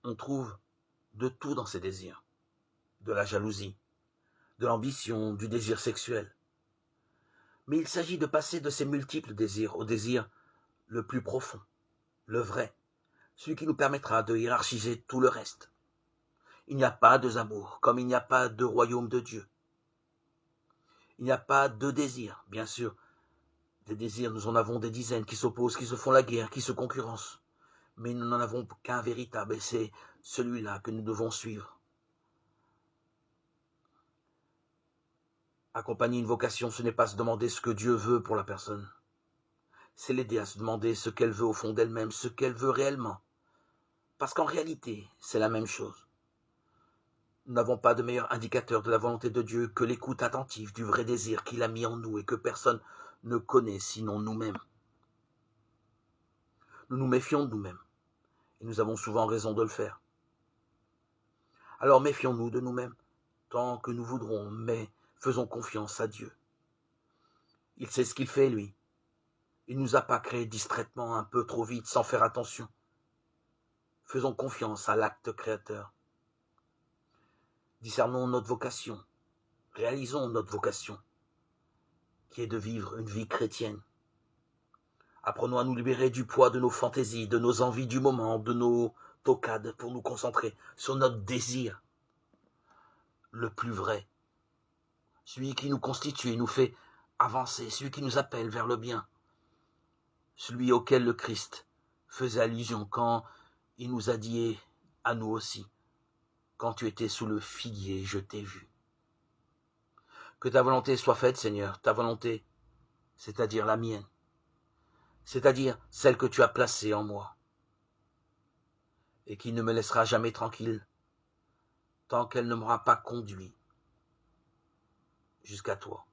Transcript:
On trouve de tout dans ces désirs, de la jalousie, de l'ambition, du désir sexuel. Mais il s'agit de passer de ces multiples désirs au désir le plus profond, le vrai, celui qui nous permettra de hiérarchiser tout le reste. Il n'y a pas deux amours, comme il n'y a pas deux royaumes de Dieu. Il n'y a pas deux désirs, bien sûr. Des désirs, nous en avons des dizaines qui s'opposent, qui se font la guerre, qui se concurrencent. Mais nous n'en avons qu'un véritable, et c'est celui-là que nous devons suivre. Accompagner une vocation, ce n'est pas se demander ce que Dieu veut pour la personne. C'est l'aider à se demander ce qu'elle veut au fond d'elle-même, ce qu'elle veut réellement. Parce qu'en réalité, c'est la même chose. Nous n'avons pas de meilleur indicateur de la volonté de Dieu que l'écoute attentive du vrai désir qu'il a mis en nous et que personne ne connaît sinon nous-mêmes. Nous nous méfions de nous-mêmes et nous avons souvent raison de le faire. Alors méfions-nous de nous-mêmes tant que nous voudrons, mais faisons confiance à Dieu. Il sait ce qu'il fait, lui. Il ne nous a pas créés distraitement, un peu trop vite, sans faire attention. Faisons confiance à l'acte créateur. Discernons notre vocation, réalisons notre vocation, qui est de vivre une vie chrétienne. Apprenons à nous libérer du poids de nos fantaisies, de nos envies du moment, de nos tocades, pour nous concentrer sur notre désir, le plus vrai, celui qui nous constitue et nous fait avancer, celui qui nous appelle vers le bien, celui auquel le Christ faisait allusion quand il nous a dit à nous aussi, quand tu étais sous le figuier, je t'ai vu. Que ta volonté soit faite, Seigneur, ta volonté, c'est-à-dire la mienne, c'est-à-dire celle que tu as placée en moi, et qui ne me laissera jamais tranquille, tant qu'elle ne m'aura pas conduit jusqu'à toi.